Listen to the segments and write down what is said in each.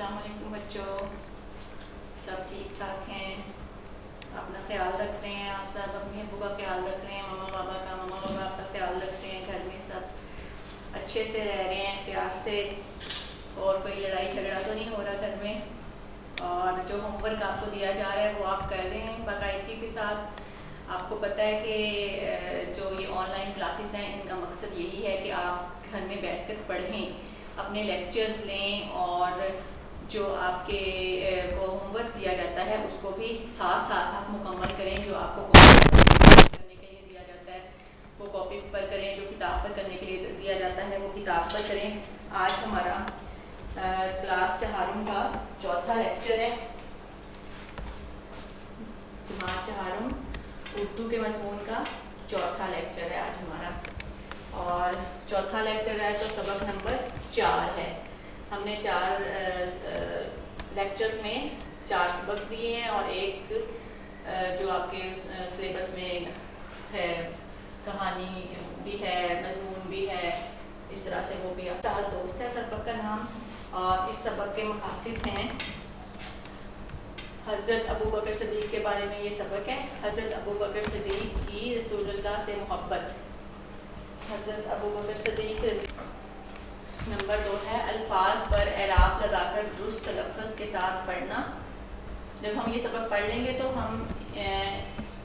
السلام علیکم بچوں، سب ٹھیک ٹھاک ہیں؟ اپنا خیال رکھ رہے ہیں؟ آپ سب اپنے ابو کا خیال رکھ رہے ہیں، ماما بابا کا خیال رکھ رہے ہیں، گھر میں سب اچھے سے رہ رہے ہیں پیار سے، اور کوئی لڑائی جھگڑا تو نہیں ہو رہا گھر میں؟ اور جو ہوم ورک آپ کو دیا جا رہا ہے وہ آپ کر رہے ہیں باقاعدگی کے ساتھ؟ آپ کو پتہ ہے کہ جو یہ آن لائن کلاسز ہیں ان کا مقصد یہی ہے کہ آپ گھر میں بیٹھ کر پڑھیں، اپنے لیکچرز لیں، اور جو آپ کے کو ہوم ورک دیا جاتا ہے اس کو بھی ساتھ ساتھ آپ مکمل کریں۔ جو آپ کو کرنے کے لیے دیا جاتا ہے وہ کاپی پر کریں، جو کتاب پر کرنے کے لیے دیا جاتا ہے وہ کتاب پر کریں۔ آج ہمارا کلاس چہارم کا چوتھا لیکچر ہے، جماعت چہارم اردو کے مضمون کا چوتھا لیکچر ہے آج ہمارا، اور چوتھا لیکچر ہے تو سبق نمبر 4 ہے۔ ہم نے 4 لیکچرز میں 4 سبق دیے ہیں، اور ایک جو آپ کے سلیبس میں ہے، کہانی بھی ہے، مضمون بھی ہے، اس طرح سے وہ بھی سال دوست ہے سبق کا نام۔ اور اس سبق کے مقاصد ہیں، حضرت ابو بکر صدیق کے بارے میں یہ سبق ہے۔ حضرت ابو بکر صدیق کی رسول اللہ سے محبت۔ حضرت ابو بکر صدیق نمبر 2 ہے الفاظ پر اعراب لگا کر درست تلفظ کے ساتھ پڑھنا۔ جب ہم یہ سبق پڑھ لیں گے تو ہم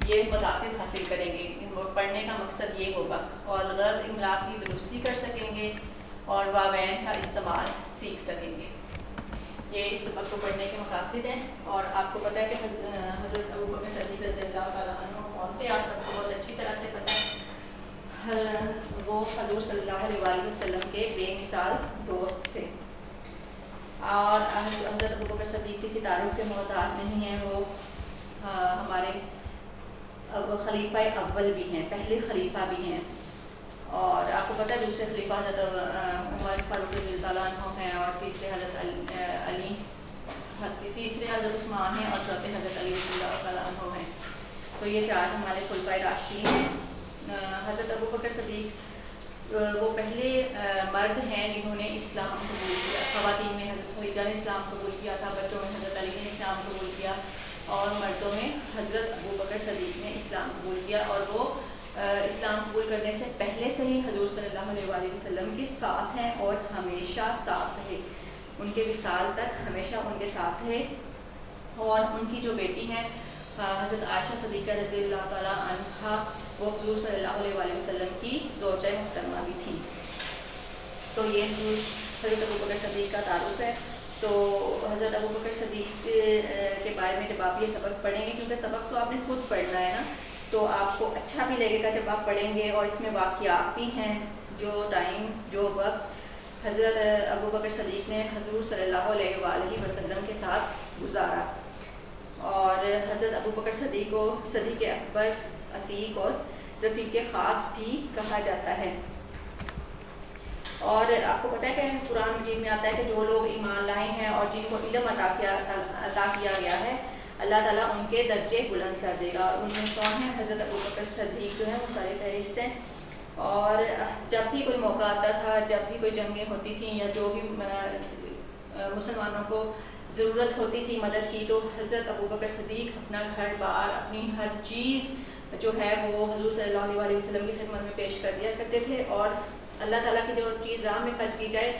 یہ مقاصد حاصل کریں گے، پڑھنے کا مقصد یہ ہوگا، اور غلط املا کی درستی کر سکیں گے، اور واوین کا استعمال سیکھ سکیں گے۔ یہ اس سبق کو پڑھنے کے مقاصد ہیں۔ اور آپ کو پتہ ہے کہ حضرت ابو بکر صدیق رضی اللہ تعالیٰ عنہ کون تھے؟ آپ سب کو بہت اچھی طرح سے پتہ ہے، وہ حضور صلی اللہ علیہ وسلم کے بے مثال دوست تھے، اور حضرت ابو بکر صدیق کسی تعارف کے محتاج نہیں ہیں، وہ ہمارے خلیفہ اول بھی ہیں، پہلے خلیفہ بھی ہیں۔ اور آپ کو پتہ ہے دوسرے خلیفہ حضرت عمر فاروق رضی اللہ عنہ ہیں، اور تیسرے حضرت علی، تیسرے حضرت عثمان ہیں، اور چوتھے حضرت علی رضی اللہ تعالیٰ عنہ ہیں۔ تو یہ 4 ہمارے خلفائے راشدین ہیں۔ حضرت ابو بکر صدیق وہ پہلے مرد ہیں جنہوں نے اسلام قبول کیا۔ خواتین میں حضرت خدیجہ نے اسلام قبول کیا تھا، بچوں میں حضرت علی نے اسلام قبول کیا، اور مردوں میں حضرت ابو بکر صدیق نے اسلام قبول کیا، اور وہ اسلام قبول کرنے سے پہلے سے ہی حضور صلی اللہ علیہ وسلم کے ساتھ ہیں، اور ہمیشہ ساتھ رہے، ان کے وصال تک ہمیشہ ان کے ساتھ رہے۔ اور ان کی جو بیٹی ہیں حضرت عائشہ صدیقہ رضی اللہ تعالیٰ عنہا، وہ حضور صلی اللہ علیہ وسلم کی زوجہ محترمہ بھی تھی۔ تو یہ حضرت ابو بکر صدیق کا تعارف ہے۔ تو حضرت ابو بکر صدیق کے بارے میں جب آپ یہ سبق پڑھیں گے، کیونکہ سبق تو آپ نے خود پڑھنا ہے نا، تو آپ کو اچھا بھی لگے گا جب آپ پڑھیں گے، اور اس میں واقعات بھی ہیں، جو وقت حضرت ابو بکر صدیق نے حضور صلی اللہ علیہ وسلم کے ساتھ گزارا۔ اور حضرت ابو بکر صدیق کو صدیق اکبر، عتیق اور رفیق خاص بھی کہا جاتا ہے۔ اور آپ کو پتہ ہے کہ قرآن مجید میں آتا ہے کہ جو لوگ ایمان لائے ہیں اور جن کو علم عطا کیا گیا ہے، اللہ تعالیٰ ان کے درجے بلند کر دے گا۔ اور ان میں کون ہیں؟ حضرت ابو بکر صدیق جو ہیں وہ سارے فہرست ہیں۔ اور جب بھی کوئی موقع آتا تھا، جب بھی کوئی جنگیں ہوتی تھیں، یا جو بھی مسلمانوں کو ضرورت ہوتی تھی مدد کی، تو حضرت ابو بکر صدیق اپنا گھر بار، اپنی ہر چیز جو ہے وہ حضور صلی اللہ علیہ وسلم کی خدمت میں پیش کر دیا کرتے تھے۔ اور اللہ تعالیٰ کی جو چیز راہ میں خرچ کی جائے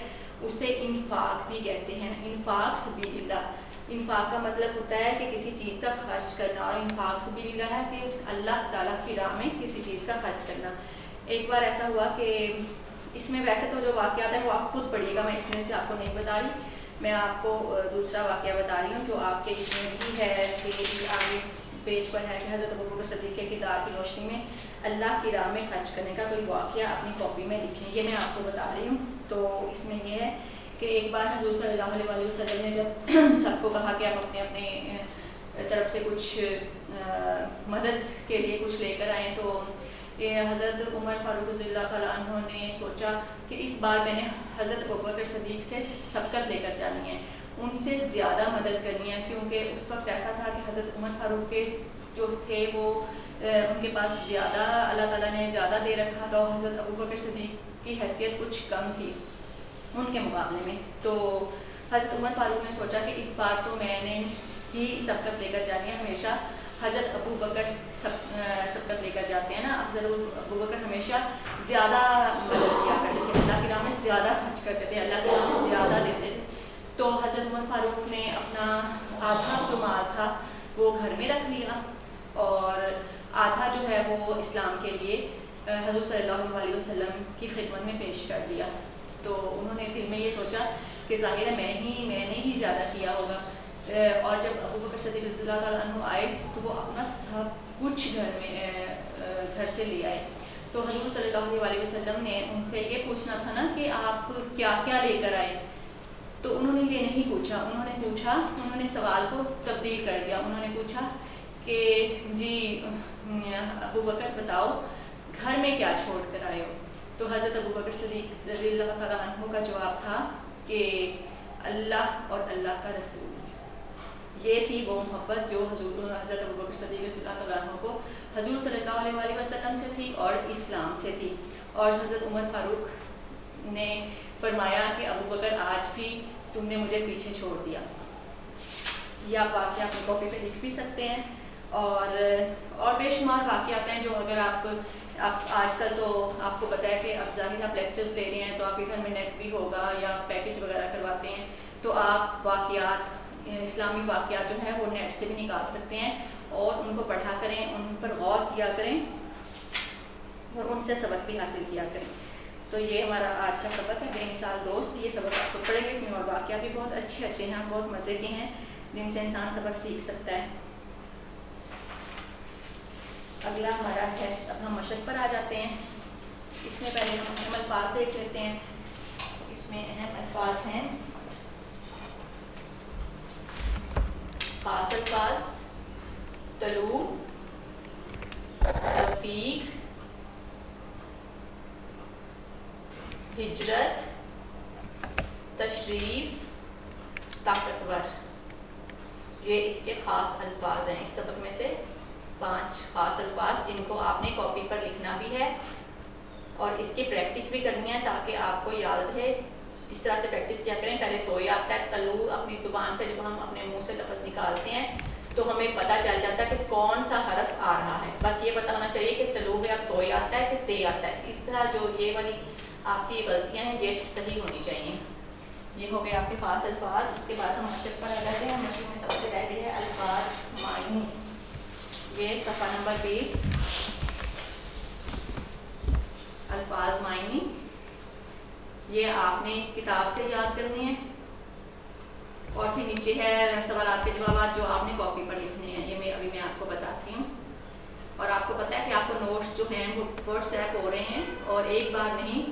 اسے انفاق بھی کہتے ہیں، انفاق سبیل اللہ۔ انفاق کا مطلب ہوتا ہے کہ کسی چیز کا خرچ کرنا، اور انفاق سبیل اللہ ہے کہ اللہ تعالیٰ کی راہ میں کسی چیز کا خرچ کرنا۔ ایک بار ایسا ہوا کہ اس میں ویسے تو جو واقعات ہیں وہ آپ خود پڑھیے گا، میں اس میں سے آپ کو نہیں بتا رہی، میں آپ کو دوسرا واقعہ بتا رہی ہوں جو آپ کے اس میں بھی ہے، کہ آگے پیج پر ہے کہ حضرت ابو بکر صدیق کے کردار کی روشنی میں اللہ کی راہ میں خرچ کرنے کا کوئی واقعہ اپنی کاپی میں لکھیں، یہ میں آپ کو بتا رہی ہوں۔ تو اس میں یہ ہے کہ ایک بار حضور صلی اللہ علیہ وسلم نے جب سب کو کہا کہ آپ اپنے اپنے طرف سے کچھ مدد کے لیے کچھ لے کر آئیں، تو حضرت عمر فاروق رضی اللہ تعالیٰ عنہ نے سوچا کہ اس بار میں نے حضرت ابو بکر صدیق سے سبقت لے کر جانی ہے، ان سے زیادہ مدد کرنی ہے، کیونکہ اس وقت ایسا تھا کہ حضرت عمر فاروق کے جو تھے وہ ان کے پاس زیادہ اللہ تعالیٰ نے زیادہ دے رکھا تھا، اور حضرت ابو بکر صدیق کی حیثیت کچھ کم تھی ان کے مقابلے میں۔ تو حضرت عمر فاروق نے سوچا کہ اس بار تو میں نے ہی سبقت لے کر جانی ہے، ہمیشہ حضرت ابو بکر سبقت لے کر جاتے ہیں نا، حضرت ابو بکر ہمیشہ زیادہ مدد کیا کرتے تھے، اللہ کی راہ میں زیادہ خرچ کرتے تھے، اللہ کی راہ میں زیادہ دیتے تھے. تو حضرت عمر فاروق نے اپنا آدھا جو مال تھا وہ گھر میں رکھ لیا اور آدھا جو ہے وہ اسلام کے لیے حضور صلی اللہ علیہ وسلم کی خدمت میں پیش کر دیا. تو انہوں نے دل میں یہ سوچا کہ ظاہر ہے میں نے ہی زیادہ کیا ہوگا. اور جب ابو بکر صدیق رضی اللہ تعالیٰ عنہ آئے تو وہ اپنا سب کچھ گھر سے لے آئے. تو حضور صلی اللہ علیہ وسلم نے ان سے یہ پوچھنا تھا نا کہ آپ کیا کیا لے کر آئے، تو انہوں نے یہ نہیں پوچھا. انہوں نے سوال کو تبدیل کر دیا. انہوں نے پوچھا کہ جی ابو بکر بتاؤ گھر میں کیا چھوڑ کر آئے ہو. تو حضرت ابو بکر صدیق رضی اللہ تعالیٰ عنہ کا جواب تھا کہ اللہ اور اللہ کا رسول. یہ تھی وہ محبت جو حضرت ابو بکر صدیق رضی اللہ تعالیٰ عنہ کو حضور صلی اللہ علیہ وسلم سے تھی اور اسلام سے تھی. اور حضرت عمر فاروق نے فرمایا کہ ابو بکر آج بھی تم نے مجھے پیچھے چھوڑ دیا. یہ آپ واقعہ اپنی کاپی پہ لکھ بھی سکتے ہیں. اور بے شمار واقعات ہیں جو اگر آپ آج کل تو آپ کو پتہ ہے کہ اب ظاہر آپ لیکچرز لے رہے ہیں تو آپ کے گھر میں نیٹ بھی ہوگا یا پیکج وغیرہ کرواتے ہیں تو آپ واقعات اسلامی واقعات جو ہیں وہ نیٹ سے بھی نکال سکتے ہیں اور ان کو پڑھا کریں، ان پر غور کیا کریں اور ان سے سبق بھی حاصل کیا کریں. تو یہ ہمارا آج کا سبق ہے بے مثال دوست. یہ سبق آپ کو پڑھیں گے، اس میں اور واقعات بھی بہت اچھے ہیں، بہت مزے کے ہیں جن سے انسان سبق سیکھ سکتا ہے. اگلا ہمارا ہے، اب ہم مشق پر آ جاتے ہیں. اس میں پہلے ہم اہم الفاظ دیکھ لیتے ہیں. اس میں اہم الفاظ ہیں خاص الفاظ، طلوع، رفیق، ہجرت، تشریف، طاقتور. یہ اس کے خاص الفاظ ہیں. اس سبق میں سے 5 خاص الفاظ جن کو آپ نے کاپی پر لکھنا بھی ہے اور اس کی پریکٹس بھی کرنی ہے تاکہ آپ کو یاد رہے. اس طرح سے پریکٹس کیا کریں. پہلے طوع آتا ہے. طلوع اپنی زبان سے جب ہم اپنے منہ سے لفظ نکالتے ہیں تو ہمیں پتہ چل جاتا ہے کہ کون سا حرف آ رہا ہے. بس یہ پتہ ہونا چاہیے کہ طلوع یا طوع آتا ہے کہ تے آتا ہے. اس طرح جو یہ والی آپ کی غلطیاں ہیں یہ صحیح ہونی چاہیے. یہ ہو گئے آپ کے خاص الفاظ. اس کے بعد ہم مشق پر آ جاتے ہیں. مشق میں سب سے پہلے ہے الفاظ معنی. یہ صفحہ نمبر 20. الفاظ معنی یہ آپ نے کتاب سے یاد کرنے ہیں اور پھر نیچے ہے سوالات کے جوابات جو آپ نے کاپی پر لکھنے ہیں. یہ ابھی میں آپ کو بتاتی ہوں. اور آپ کو پتہ ہے کہ آپ کو نوٹس جو ہیں وہ واٹس ایپ ہو رہے ہیں اور ایک بار نہیں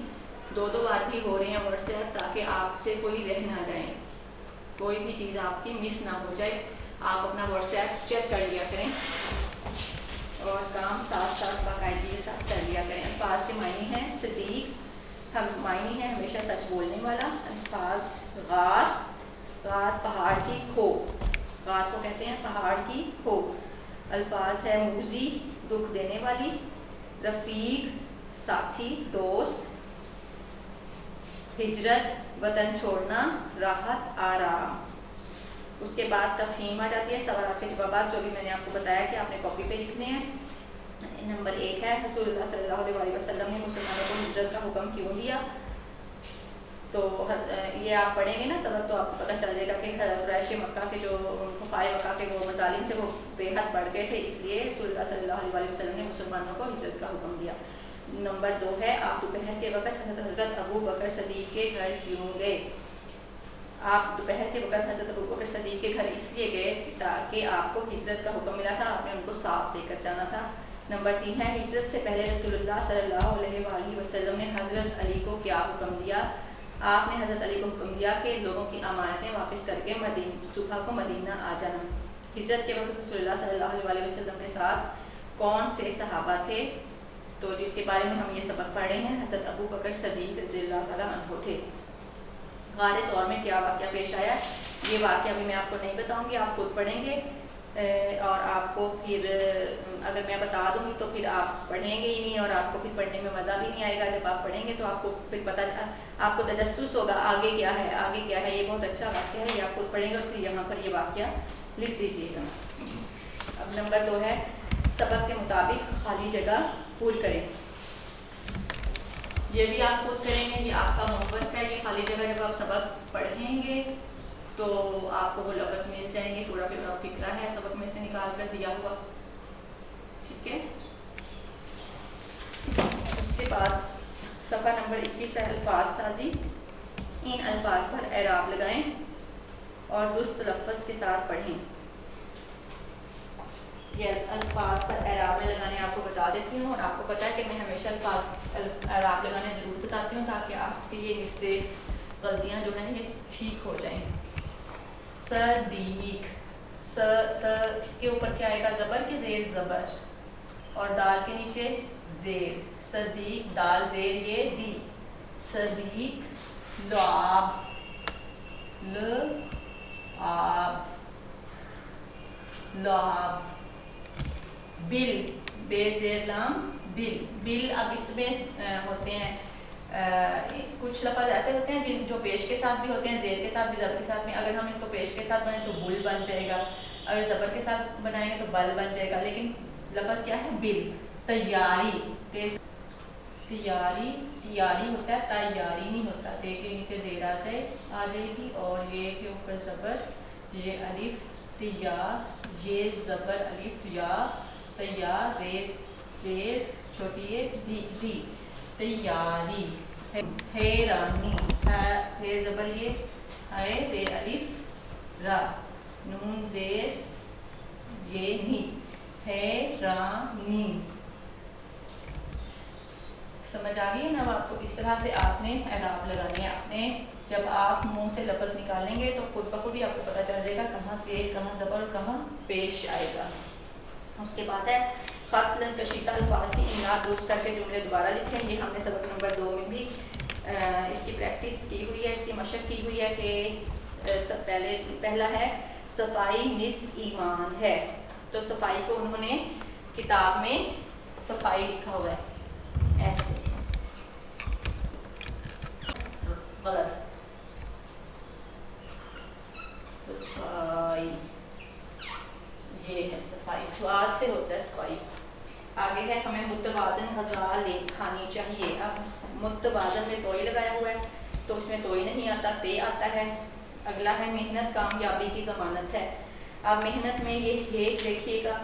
2 بار بھی ہو رہے ہیں واٹس ایپ تاکہ آپ سے کوئی رہ نہ جائے، کوئی بھی چیز آپ کی مس نہ ہو جائے. آپ اپنا واٹس ایپ چیک کر لیا کریں اور کام ساتھ ساتھ باقاعدگی کے ساتھ کر لیا کریں. الفاظ کے معنی ہیں صدیق، ہم معنی ہے ہمیشہ سچ بولنے والا. الفاظ غار، غار پہاڑ کی کھو، غار کو کہتے ہیں پہاڑ کی کھو. الفاظ ہے موذی، دکھ دینے والی. رفیق ساتھی، دوست. ہجرت وطن چھوڑنا، راحت، آرام. اس کے بعد تفہیم آ جاتی ہے، سوالات کے جوابات جو بھی میں نے آپ کو بتایا کہ آپ نے کاپی پہ لکھنے ہیں. نمبر 1 ہے رسول اللہ صلی اللہ علیہ وسلم نے مسلمانوں کو ہجرت کا حکم کیوں دیا. تو یہ آپ پڑھیں گے نا سبق تو آپ کو پتہ چل جائے گا کہ قریش مکہ کے جو کفار مکہ کے وہ مظالم تھے وہ بے حد بڑھ گئے تھے، اس لیے رسول اللہ صلی اللہ علیہ وسلم نے مسلمانوں کو ہجرت کا حکم دیا. نمبر 2 ہے آپ دوپہر کے وقت حضرت ابو بکر صدیق کے گھر کیوں گئے. آپ دوپہر کے وقت حضرت ابو بکر صدیق کے گھر اس لیے گئے تاکہ آپ کو ہجرت کا حکم ملا تھا، آپ نے ان کو ساتھ لے کر جانا تھا. نمبر 3 ہے ہجرت سے پہلے رسول اللہ صلی اللہ علیہ وسلم نے حضرت علی کو کیا حکم دیا. آپ نے حضرت علی کو حکم دیا کہ لوگوں کی امانتیں واپس کر کے صبح کو مدینہ آ جانا. ہجرت کے وقت رسول اللہ صلی اللہ علیہ وسلم کے ساتھ کون سے صحابہ تھے تو جس کے بارے میں ہم یہ سبق پڑھ رہے ہیں حضرت ابو بکر صدیق رضی اللہ تعالیٰ عنہ تھے. غار ثور میں کیا واقعہ پیش آیا یہ واقعہ ابھی میں آپ کو نہیں بتاؤں گی، آپ خود پڑھیں گے اور آپ کو پھر اگر میں بتا دوں گی تو پھر آپ پڑھیں گے ہی نہیں، اور آپ کو پھر پڑھنے میں مزہ بھی نہیں آئے گا. جب آپ پڑھیں گے تو آپ کو پھر پتہ آپ کو تجسس ہوگا آگے کیا ہے آگے کیا ہے. یہ بہت اچھا واقعہ ہے، یہ آپ خود پڑھیں گے اور پھر یہاں پر یہ واقعہ لکھ دیجیے گا. اب نمبر 2 ہے سبق کے مطابق خالی جگہ پور کریں. یہ بھی آپ خود کریں گے، یہ آپ کا ہوم ورک ہے. یہ خالی جگہ جب آپ سبق پڑھیں گے تو آپ کو وہ لفظ مل جائیں گے. پورا فکرہ ہے سبق میں سے نکال کر دیا ہوا، ٹھیک ہے. اس کے بعد صفحہ نمبر 21 ہے الفاظ سازی. ان الفاظ پر اعراب لگائیں اور درست تلفظ کے ساتھ پڑھیں. یہ الفاظ پر اعراب میں لگانے آپ کو بتا دیتی ہوں، اور آپ کو پتا ہے کہ میں ہمیشہ الفاظ اعراب لگانے ضرور بتاتی ہوں تاکہ آپ کی یہ مسٹیکس غلطیاں جو ہیں یہ ٹھیک ہو جائیں. صدیق، س کے اوپر کیا آئے گا؟ زبر کے زیر زبر، اور دال کے نیچے زیر. صدیق دال زیر یہ دی. صدیق لعاب، لعاب، لعاب. بل، بے زیر لام بل. بل اب اس میں ہوتے ہیں کچھ لفظ ایسے ہوتے ہیں جن جو پیش کے ساتھ بھی ہوتے ہیں، زیر کے ساتھ بھی، زبر کے ساتھ بھی. اگر ہم اس کو پیش کے ساتھ بنائیں تو بل بن جائے گا، اگر زبر کے ساتھ بنائیں گے تو بل بن جائے گا. لیکن لفظ کیا ہے؟ بل. تیاری، تیاری، تیاری ہوتا ہے، تیاری نہیں ہوتا. تے کے نیچے زیر آ جائے گی اور یہ کے اوپر زبر، یہ الف تیا، یہ زبر الف یا، تیار ریز زیر چھوٹی ایک زی. تیاری. حیرانی، ہے زبر یہ ہے، تے الف را، نون زیر یہ نی. حیرانی. سمجھ آ گئی ہے نا؟ آپ کو اس طرح سے آپ نے اعراب لگانے ہیں. آپ نے جب آپ منہ سے لفظ نکالیں گے تو خود بخود ہی آپ کو پتہ چل جائے گا کہاں سے کہاں زبر اور کہاں پیش آئے گا. اس کے بعد ہے خط کشیدہ الفاظ کی املا درست کر کے جملے دوبارہ لکھیں. یہ ہم نے سبق نمبر 2 میں بھی اس کی پریکٹس کی ہوئی ہے، اس کی مشق کی ہوئی ہے کہ پہلا ہے صفائی نصف ایمان ہے. تو صفائی کو انہوں نے کتاب میں صفائی لکھا ہوا ہے ایسے، غلط. صفائی یہ ہے صفائی، سواد سے ہوتا ہے صفائی. آگے ہے ہمیں متوازن غذا کھانی چاہیے. اب متوازن میں توئی لگایا ہوا ہے تو اس میں توئی نہیں آتا، تے آتا ہے. اگلا ہے محنت کامیابی کی ضمانت ہے. اب محنت میں یہ ہے دیکھیے گا،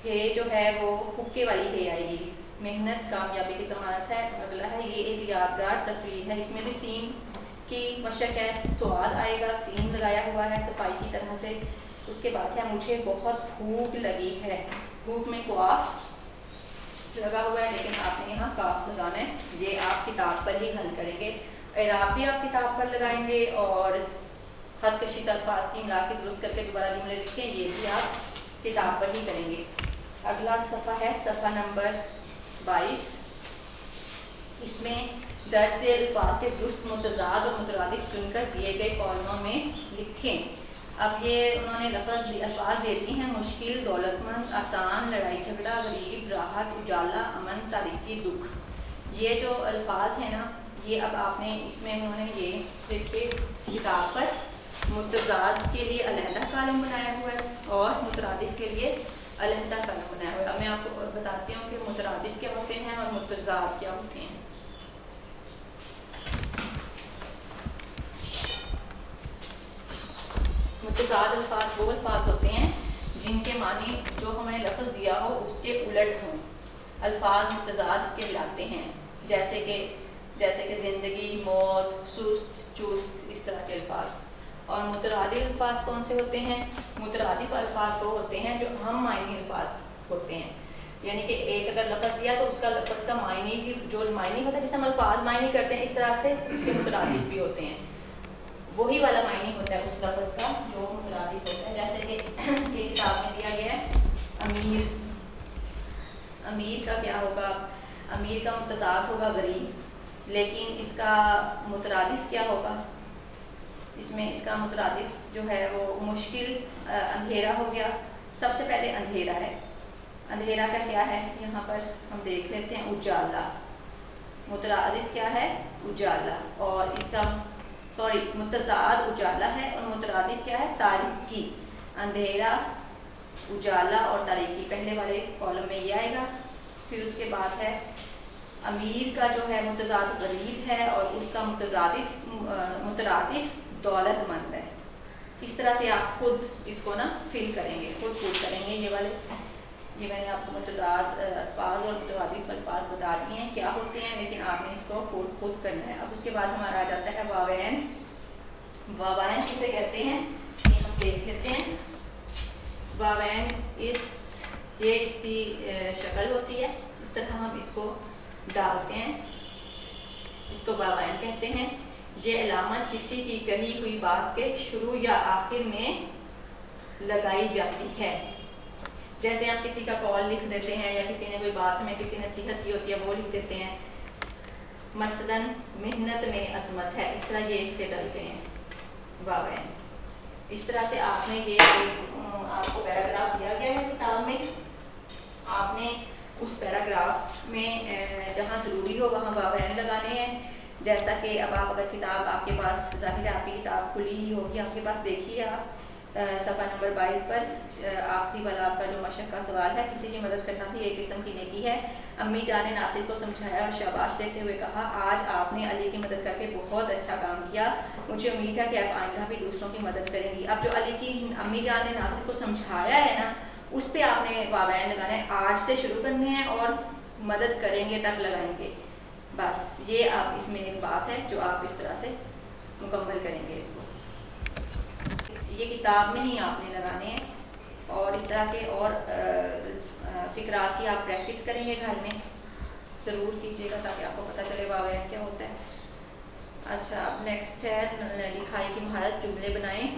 ہے جو ہے وہ حکے والی ہے آئے گی. محنت کامیابی کی ضمانت ہے. اگلا ہے یہ ایک یادگار تصویر ہے، اس میں بھی سین کی مشق ہے. سواد آئے گا، سین لگایا ہوا ہے صفائی کی طرح سے. اس کے بعد ہے مجھے بہت بھوک لگی ہے. بھوک میں قاف لگا ہوا ہے لیکن آپ نے یہاں کاف لگانا ہے. یہ آپ کتاب پر ہی حل کریں گے. اعراب بھی آپ کتاب پر لگائیں گے اور خط کشیدہ الفاظ کی املا کے درست کر کے دوبارہ جملے لکھیں، یہ بھی آپ کتاب پر ہی کریں گے. اگلا صفحہ ہے صفحہ نمبر 22. اس میں درج ذیل الفاظ کے درست متضاد اور مترادف چن کر دیے گئے کالموں میں لکھیں. اب یہ انہوں نے الفاظ دے دی ہیں: مشکل، دولت مند، آسان، لڑائی جھگڑا، غریب، راحت، اجالا، امن، تاریکی، دکھ. یہ جو الفاظ ہیں نا یہ اب آپ نے اس میں انہوں نے یہ دیکھیے کتاب پر متضاد کے لیے علیحدہ کالم بنایا ہوا ہے اور مترادف کے لیے علیحدہ کالم بنایا ہوا ہے. اب میں آپ کو بتاتی ہوں کہ مترادف کیا ہوتے ہیں اور متضاد کیا ہوتے ہیں. متضاد الفاظ وہ الفاظ ہوتے ہیں جن کے معنی جو ہمیں لفظ دیا ہو اس کے الٹ ہوں. الفاظ متضاد کہلاتے ہیں، جیسے کہ زندگی، موت، سست، چست، اس طرح کے الفاظ. اور مترادف الفاظ کون سے ہوتے ہیں؟ مترادف الفاظ وہ ہوتے ہیں جو ہم معنی الفاظ ہوتے ہیں. یعنی کہ ایک اگر لفظ دیا تو اس کا لفظ کا معنی بھی جو معنی ہوتا ہے جیسے ہم الفاظ معنی کرتے ہیں اس طرح سے اس کے مترادف بھی ہوتے ہیں. وہی والا معنی ہوتا ہے اس لفظ کا جو مترادف ہوتا ہے. جیسے کہ یہ کتاب میں دیا گیا ہے امیر. امیر کا کیا ہوگا؟ امیر کا متضاد ہوگا غریب، لیکن اس کا مترادف کیا ہوگا؟ اس میں اس کا مترادف جو ہے وہ مشکل اندھیرا ہو گیا، سب سے پہلے اندھیرا ہے. اندھیرا کا کیا ہے یہاں پر ہم دیکھ لیتے ہیں, اجالا. مترادف کیا ہے, اجالا, اور اس کا متضاد اجالا ہے اور مترادف کیا ہے, تاریکی. اندھیرا, اجالا اور تاریکی, پہلے والے کالم میں یہ آئے گا. پھر اس کے بعد ہے امیر کا جو ہے متضاد غریب ہے اور اس کا مترادف دولت مند ہے. اس طرح سے آپ خود اس کو نا فل کریں گے, خود کریں گے. یہ والے یہ میں نے آپ کو متضاد الفاظ اور مترادف الفاظ بتا دیے ہیں کیا ہوتے ہیں, لیکن آپ نے اس کو خود کرنا ہے. اب اس کے بعد ہمارا آ جاتا ہے واوین. واوین کسے کہتے ہیں یہ ہم دیکھ لیتے ہیں. واوین یہ اس کی شکل ہوتی ہے, اس طرح ہم اس کو ڈالتے ہیں, اس کو واوین کہتے ہیں. یہ علامت کسی کی کہی ہوئی بات کے شروع یا آخر میں لگائی جاتی ہے. جیسے ہم کسی کا کال لکھ دیتے ہیں یا کسی نے کوئی بات ہمیں کسی نصیحت کی ہوتی ہے وہ لکھ دیتے ہیں, مثلا محنت میں عظمت ہے, اس طرح یہ اس کے ڈلتے ہیں واوین. اس طرح سے آپ نے یہ آپ کو پیراگراف دیا گیا ہے کتاب میں, آپ نے اس پیراگراف میں جہاں ضروری ہو وہاں واوین لگانے ہیں. جیسا کہ اب آپ اگر کتاب آپ کے پاس ظاہر ہے آپ کی کتاب کھلی ہی ہوگی آپ کے پاس, دیکھیے آپ صفحہ نمبر 22 پر آخری والا آپ کا جو مشق کا سوال ہے, کسی کی مدد کرنا بھی ایک قسم کی نیکی ہے. امی جان نے ناصر کو سمجھایا اور شاباش دیتے ہوئے کہا, آج آپ نے علی کی مدد کر کے بہت اچھا کام کیا, مجھے امید ہے کہ آپ آئندہ بھی دوسروں کی مدد کریں گی. اب جو علی کی امی جان نے ناصر کو سمجھایا ہے نا, اس پہ آپ نے واوین لگانا ہے. آج سے شروع کرنے ہیں اور مدد کریں گے تک لگائیں گے. بس یہ آپ اس میں ایک بات ہے جو آپ اس طرح سے مکمل کریں گے اس کو. یہ کتاب میں ہی آپ نے لگانے ہیں, اور اس طرح کے اور فقرات کی آپ پریکٹس کریں گے گھر میں, ضرور کیجیے گا تاکہ آپ کو پتہ چلے واوین کیا ہوتا ہے. اچھا, اب نیکسٹ ہے لکھائی کی مہارت. جملے بنائیں.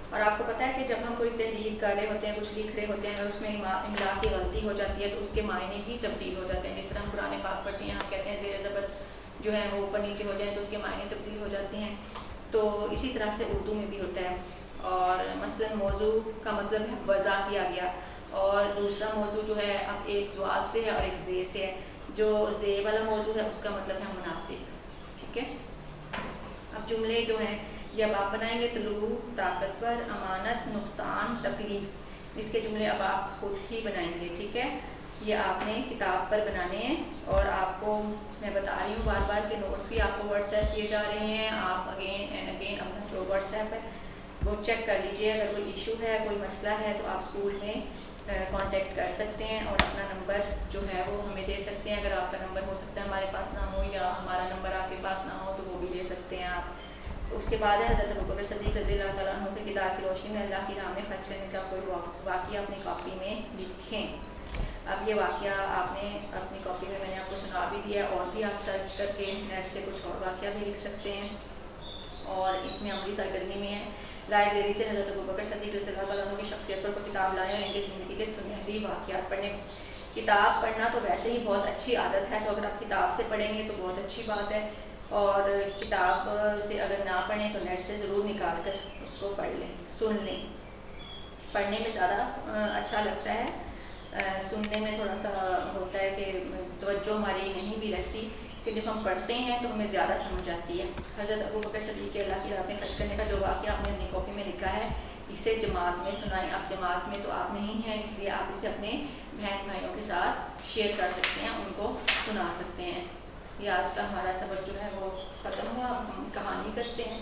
اور آپ کو پتہ ہے کہ جب ہم کوئی تحریر کر رہے ہوتے ہیں, کچھ لکھ رہے ہوتے ہیں, اگر اس میں املا کی غلطی ہو جاتی ہے تو اس کے معنی بھی تبدیل ہو جاتے ہیں. جس طرح ہم قرآن پاک پڑھتے ہیں, ہم کہتے ہیں زیر زبر جو ہے وہ اوپر نیچے ہو جائیں تو اس کے معنی تبدیل ہو جاتے ہیں. تو اسی طرح سے اردو میں بھی ہوتا ہے. اور مثلا موضوع کا مطلب ہے وضع کیا گیا, اور دوسرا موضوع جو ہے اب ایک زوال سے ہے اور ایک زے سے ہے. جو زے والا موضوع ہے اس کا مطلب ہے مناسب. ٹھیک ہے, اب جملے جو ہیں یہ اب آپ بنائیں گے. طلوع, طاقتور, امانت, نقصان, تکلیف, اس کے جملے اب آپ خود ہی بنائیں گے. ٹھیک ہے, یہ آپ نے کتاب پر بنانے ہیں. اور آپ کو میں بتا رہی ہوں بار بار کہ نوٹس بھی آپ کو واٹس ایپ کیے جا رہے ہیں. آپ اگین اینڈ اگین اپنا جو واٹس ایپ ہے وہ چیک کر لیجیے. اگر کوئی ایشو ہے, کوئی مسئلہ ہے تو آپ اسکول میں کانٹیکٹ کر سکتے ہیں اور اپنا نمبر جو ہے وہ ہمیں دے سکتے ہیں. اگر آپ کا نمبر ہو سکتا ہے ہمارے پاس نہ ہو, یا ہمارا نمبر آپ کے پاس نہ ہو, تو وہ بھی دے سکتے ہیں آپ. اس کے بعد ہے حضرت ابوبکر صدیق رضی اللہ تعالیٰ عنہ کے کردار کی روشنی میں اللہ کی راہ میں خرچ کرنے کا کوئی واقعہ اپنی کاپی میں لکھیں. اب یہ واقعہ آپ نے اپنی کاپی میں نے آپ کو سنا بھی دیا, اور بھی آپ سرچ کر کے نیٹ سے کچھ اور واقعہ بھی لکھ سکتے ہیں. اور اس میں عملی سرگرمی میں ہے لائبریری سے حضرت ابوبکر صدیق رضی اللہ تعالیٰ عنہ کی شخصیت پر کوئی کتاب لائیں اور ان کی زندگی کے سنہری واقعات پڑھیں. کتاب پڑھنا تو ویسے ہی بہت اچھی عادت ہے, تو اگر آپ کتاب سے پڑھیں گے تو بہت اچھی بات ہے. اور کتاب سے اگر نہ پڑھیں تو نیٹ سے ضرور نکال کر اس کو پڑھ لیں, سن لیں. پڑھنے میں زیادہ اچھا لگتا ہے, سننے میں تھوڑا سا ہوتا ہے کہ توجہ ہماری نہیں بھی رہتی, کہ جب ہم پڑھتے ہیں تو ہمیں زیادہ سمجھ آتی ہے. حضرت ابوبکر صدیق اللہ کی راہ میں خرچ کرنے کا جو واقعہ آپ نے اپنی کاپی میں لکھا ہے, اسے جماعت میں سنائیں. آپ جماعت میں تو آپ نہیں ہیں, اس لیے آپ اسے اپنے بہن بھائیوں کے ساتھ شیئر کر سکتے ہیں, ان کو سنا سکتے ہیں. یہ آج کا ہمارا سبق جو ہے وہ ختم ہوا. ہم کہانی کرتے ہیں,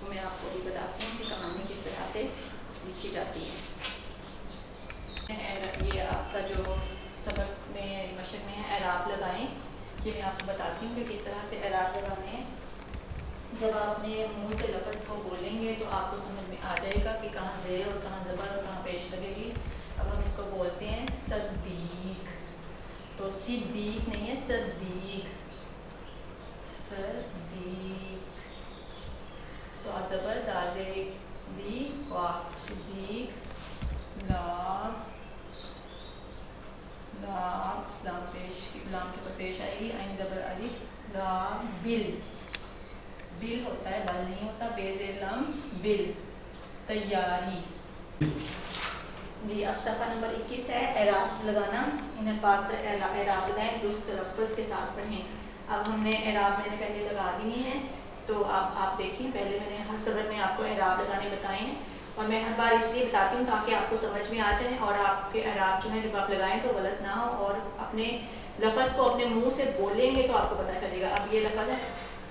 تو میں آپ کو بھی بتاتی ہوں کہ کہانی کس طرح سے لکھی جاتی ہے. یہ آپ کا جو سبق میں مشق میں ہے اعراب لگائیں. یہ میں آپ کو بتاتی ہوں کہ کس طرح سے اعراب لگانے ہیں. جب آپ اپنے منہ سے لفظ کو بولیں گے تو آپ کو سمجھ میں آ جائے گا کہ کہاں زیر اور کہاں زبر اور کہاں پیش لگے گی. اب ہم اس کو بولتے ہیں صدیق, تو صدیق نہیں ہے, صدیق. صدیق, صاد زبر دال دی واو, صدیق. لام لام پیش, لام کے اوپر پیش آئے گی. عین زبر الف, لام بل. بل ہوتا ہے, بل نہیں ہوتا. بے زیر لام بل. تیاری. جی اب صفحہ نمبر 21 ہے اعراب لگانا. ان الفاظ پر اعراب لگائیں, درست تلفظ کے ساتھ پڑھیں. اب ہم نے اعراب میں نے پہلے لگا دی ہیں, تو آپ دیکھیں پہلے میں نے ہر سبق میں آپ کو اعراب لگانے بتائے ہیں, اور میں ہر بار اس لیے بتاتی ہوں تاکہ آپ کو سمجھ میں آ جائیں اور آپ کے اعراب جو ہے جب آپ لگائیں تو غلط نہ ہو, اور اپنے لفظ کو اپنے منہ سے بولیں گے تو آپ کو پتہ چلے گا. اب یہ لفظ ہے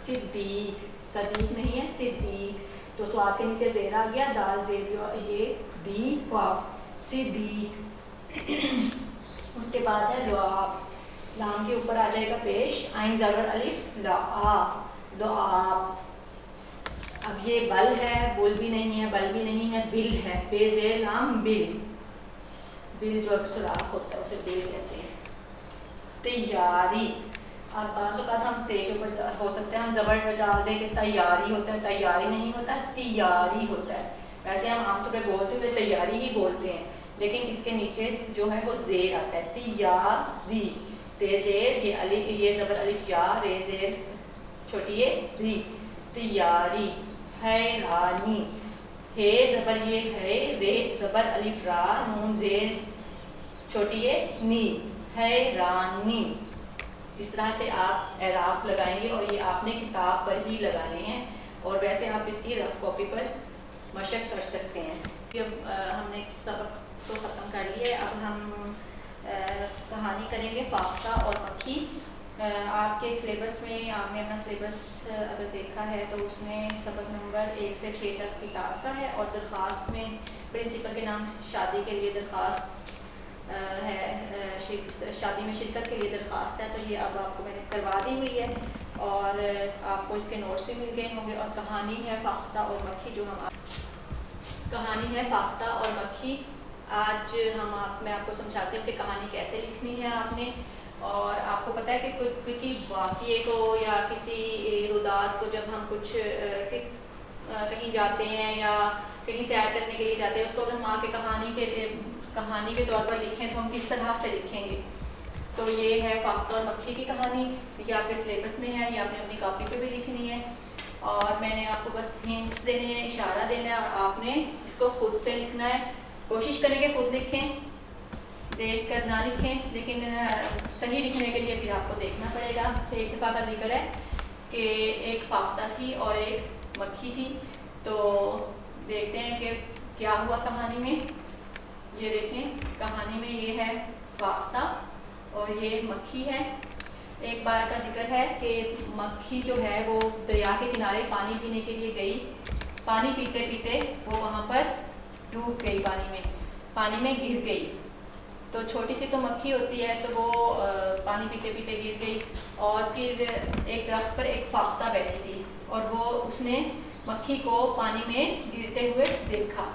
صدیق, صدیق نہیں ہے صدیق, تو سواد کے نیچے زیر آ گیا, دال زیر یہ دی واف صدیق. اس کے بعد ہے لعاب, لام کے اوپر آ جائے گا پیش, عین زبر الف لعاب لعاب. اب یہ بل ہے, بل بھی نہیں ہے, بل بھی نہیں ہے, بل ہے, بے زیر لام بل, بل جو سوراخ ہوتا ہے اسے بل کہتے ہیں. تیاری, اب بعض اوقات ہم تے کے اوپر ہو سکتے ہیں ہم زبر ڈال دیں کہ تیاری ہوتا ہے, تیاری نہیں ہوتا, تیاری ہوتا ہے. ویسے ہم عام طور پہ بولتے ہوئے تیاری ہی بولتے ہیں, لیکن اس کے نیچے جو ہے وہ زیر آتا ہے, تیاری, تے زیر, یہ الف, یہ زبر الف یا, رے زیر چھوٹی ہے ری, تیاری. حیرانی, ہے زبر یہ ہے, رے زبر الف را, نون زیر چھوٹی ہے نی, حیرانی. اس طرح سے آپ اعراب لگائیں گے, اور یہ آپ نے کتاب پر ہی لگانے ہیں, اور ویسے آپ اس کی رف کاپی پر مشق کر سکتے ہیں. اب ہم نے سبق تو ختم کر لیا ہے, اب ہم کہانی کریں گے فاختہ اور مکھی. آپ کے سلیبس میں آپ نے اپنا سلیبس اگر دیکھا ہے تو اس میں سبق نمبر 1 سے 6 تک کتاب کا ہے, اور درخواست میں پرنسپل کے نام شادی کے لیے درخواست ہے, شادی میں شرکت کے لیے درخواست ہے, تو یہ اب آپ کو میں نے کروا دی ہوئی ہے, اور آپ کو اس کے نوٹس بھی مل گئے ہوں گے. اور کہانی ہے فاختہ اور مکھی, جو ہم کہانی ہے فاختہ اور مکھی. آج میں آپ کو سمجھاتی ہوں کہ کہانی کیسے لکھنی ہے آپ نے. اور آپ کو پتہ ہے کہ کسی واقعے کو یا کسی رودات کو جب ہم کچھ کہیں جاتے ہیں یا کہیں سیر کرنے کے لیے جاتے ہیں, اس کو اگر ہم آ کے کہانی کے طور پر لکھیں تو ہم کس طرح سے لکھیں گے. تو یہ ہے فاختہ اور مکھی کی کہانی, یہ آپ کے سلیبس میں ہے, یہ آپ نے اپنی کاپی پہ بھی لکھنی ہے, اور میں نے آپ کو بس ہنٹس دینے ہیں, اشارہ دینا ہے, اور آپ نے اس کو خود سے لکھنا ہے. کوشش کریں کہ خود لکھیں, دیکھ کر نہ لکھیں, لیکن صحیح لکھنے کے لیے پھر آپ کو دیکھنا پڑے گا. ایک دفعہ کا ذکر ہے کہ ایک فاختہ تھی اور ایک مکھی تھی, تو دیکھتے ہیں کہ کیا ہوا کہانی میں. یہ دیکھیں کہانی میں یہ ہے فاختہ اور یہ مکھی ہے. ایک بار کا ذکر ہے کہ مکھی جو ہے وہ دریا کے کنارے پانی پینے کے لیے گئی, پانی پیتے پیتے وہ وہاں پر ڈوب گئی, پانی میں گر گئی. تو چھوٹی سی تو مکھی ہوتی ہے, تو وہ پانی پیتے پیتے گر گئی, اور پھر ایک درخت پر ایک فاختہ بیٹھی تھی, اور وہ اس نے مکھی کو پانی میں گرتے ہوئے دیکھا.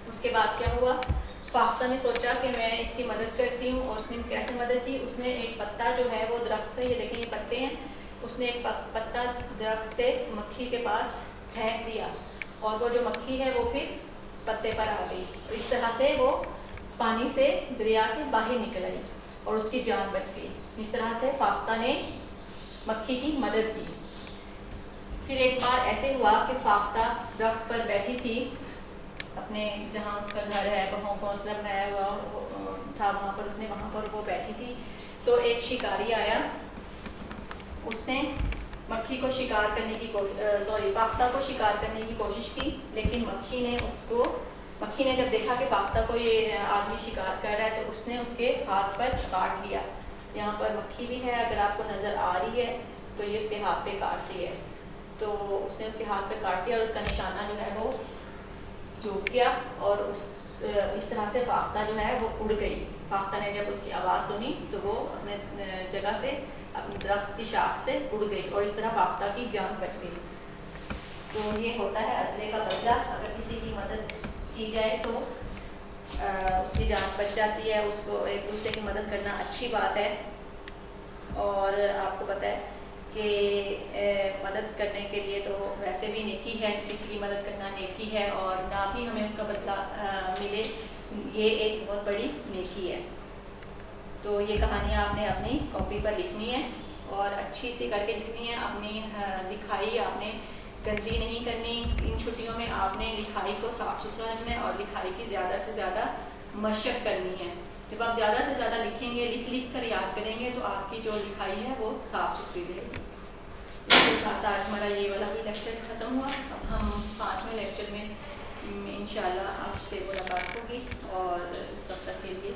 اس کے بعد کیا ہوا, فاختہ نے سوچا کہ میں اس کی مدد کرتی ہوں, اور اس نے کیسے مدد کی. اس نے ایک پتا جو ہے وہ درخت سے, یہ دیکھیں یہ پتے ہیں, اس نے ایک پتا درخت سے مکھی کے پاس پھینک دیا, اور وہ جو مکھی ہے وہ پھر پتے پر آ گئی. اس طرح سے وہ پانی سے دریا سے باہر نکل آئی اور اس کی جان بچ گئی. اس طرح سے فاختہ نے مکھی کی مدد کی. پھر ایک بار ایسے ہوا کہ فاختہ درخت پر بیٹھی تھی, اپنے جہاں اس کا گھر ہے, وہاں گھونسلہ بنایا ہوا تھا, وہاں پر وہ بیٹھی تھی. تو ایک شکاری آیا, اس نے مکھی کو شکار کرنے کی فاختہ کو شکار کرنے کی کوشش کی, لیکن مکھی نے جب دیکھا کہ فاختہ کو یہ آدمی شکار کر رہا ہے, تو اس نے اس کے ہاتھ پر کاٹ لیا. یہاں پر مکھی بھی ہے, اگر آپ کو نظر آ رہی ہے تو یہ اس کے ہاتھ پہ کاٹ رہی ہے. تو اس نے اس کے ہاتھ پہ کاٹ دیا, اور اس کا نشانہ جو ہے وہ جھک گیا, اور اس طرح سے فاختہ جو ہے وہ اڑ گئی. فاختہ نے جب اس کی آواز سنی تو وہ اپنے جگہ سے, اپنے درخت کی شاخ سے اڑ گئی, اور اس طرح فاختہ کی جان بچ گئی. تو یہ ہوتا ہے ادلے کا بدلہ. اگر کسی کی مدد کی جائے تو اس کی جان بچ جاتی ہے. اس کو ایک دوسرے کی مدد کرنا اچھی بات ہے, اور آپ کو پتہ ہے کہ مدد کرنے کے لیے تو ویسے بھی نیکی ہے, کسی کی مدد کرنا نیکی ہے, اور نہ بھی ہمیں اس کا بدلہ ملے, یہ ایک بہت بڑی نیکی ہے. تو یہ کہانی آپ نے اپنی کاپی پر لکھنی ہے, اور اچھی سی کر کے لکھنی ہے. اپنی لکھائی آپ نے گندی نہیں کرنی. ان چھٹیوں میں آپ نے لکھائی کو صاف ستھرا رکھنا ہے اور لکھائی کی زیادہ سے زیادہ مشق کرنی ہے. جب آپ زیادہ سے زیادہ لکھیں گے, لکھ کر یاد کریں گے, تو آپ کی جو لکھائی ہے وہ صاف ستھری رہے گی. اس کے ساتھ آج ہمارا یہ والا بھی لیکچر ختم ہوا. اب ہم 5ویں لیکچر میں انشاءاللہ آپ سے ملاقات ہوگی, اور تب تک کے لیے